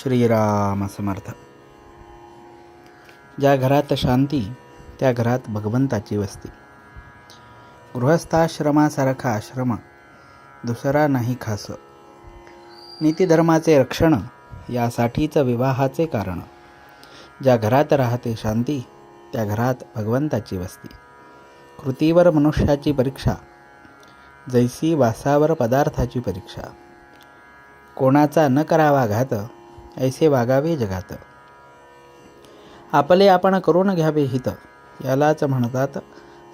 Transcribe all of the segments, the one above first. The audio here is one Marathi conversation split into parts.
श्रीराम समर्थ. ज्या घरात शांती त्या घरात भगवंताची वस्ती. गृहस्थाश्रमासारखा आश्रम दुसरा नाही खास. नीतिधर्माचे रक्षण यासाठीच विवाहाचे कारण. ज्या घरात राहते शांती त्या घरात भगवंताची वस्ती. कृतीवर मनुष्याची परीक्षा जैसी वासावर पदार्थाची परीक्षा. कोणाचा न करावा घात ऐसे वागावे जगात. आपले आपण करून घ्यावे हित यालाच म्हणतात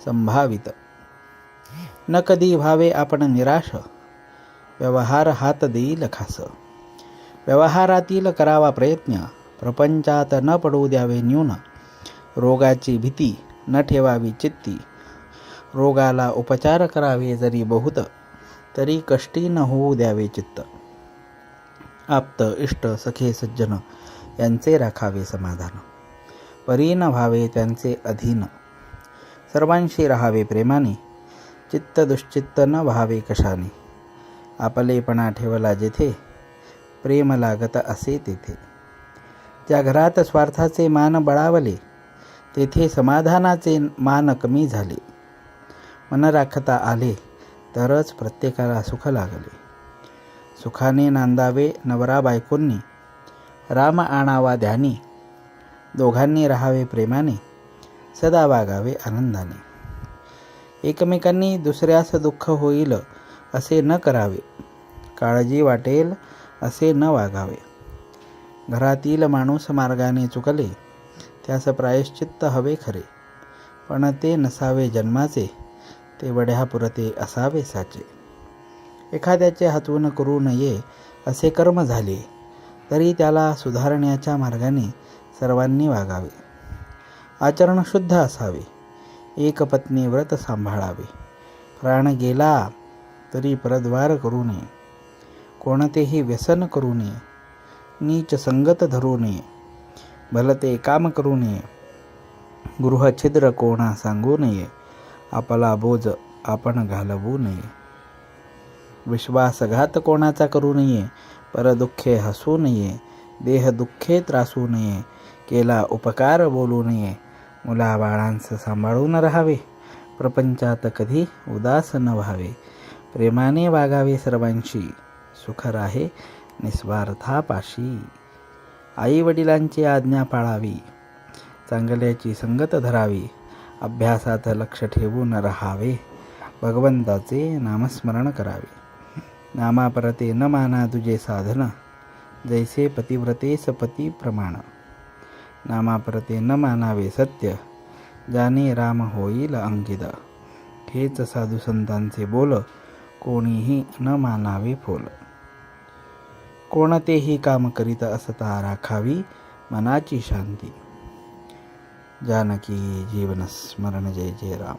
संभावित. न कधी व्हावे आपण निराश व्यवहार हात देईल खास. व्यवहारातील करावा प्रयत्न प्रपंचात न पडू द्यावे न्यून. रोगाची भीती न ठेवावी चित्ती. रोगाला उपचार करावे जरी बहुत तरी कष्टी न होऊ द्यावे चित्त. आप्त इष्ट सखे सज्जन यांचे राखावे समाधान. परी न व्हावे त्यांचे अधीन. सर्वांशी राहावे प्रेमाने चित्त दुश्चित्त न व्हावे कशाने. आपलेपणा ठेवला जेथे प्रेम लागत असे तेथे. ज्या घरात स्वार्थाचे मान बळावले तेथे समाधानाचे मान कमी झाले. मन राखता आले तरच प्रत्येकाला सुख लागले. सुखाने नांदावे नवरा बायकोंनी राम आणावा ध्यानी. दोघांनी राहावे प्रेमाने सदा वागावे आनंदाने. एकमेकांनी दुसऱ्यास दुःख होईल असे न करावे. काळजी वाटेल असे न वागावे. घरातील माणूस मार्गाने चुकले त्यास प्रायश्चित्त हवे खरे. पण ते नसावे जन्माचे ते वड्यापुरते असावे साचे. एखाद्याचे हतवून करू नये असे कर्म झाले तरी त्याला सुधारण्याच्या मार्गाने सर्वांनी वागावे. आचरण शुद्ध असावे. एक पत्नी व्रत सांभाळावे. प्राण गेला तरी परद्वार करू नये. कोणतेही व्यसन करू नये. नीच संगत धरू नये. भलते काम करू नये. गृहछिद्र कोणा सांगू नये. आपला बोज आपण घालवू नये. विश्वासघात कोणाचा करू नये. परदुःखे हसू नये. देह दुःखे त्रासू नये. केला उपकार बोलू नये. मुलाबाळांस सांभाळून राहावे. प्रपंचात कधी उदास न व्हावे. प्रेमाने वागावे सर्वांशी. सुख राहे निस्वार्थापाशी. आई वडिलांची आज्ञा पाळावी. चांगल्याची संगत धरावी. अभ्यासात लक्ष ठेवून राहावे. भगवंताचे नामस्मरण करावे. नामापरते न माना तुझे साधन जैसे पतिव्रतेस पती प्रमाण. नामापरते न मानावे सत्य जाने राम होईल अंकित. हेच साधू संतांचे बोल कोणीही न मानावे फोल. कोणतेही काम करीत असता राखावी मनाची शांती. जानकी जीवन स्मरण जय जय राम.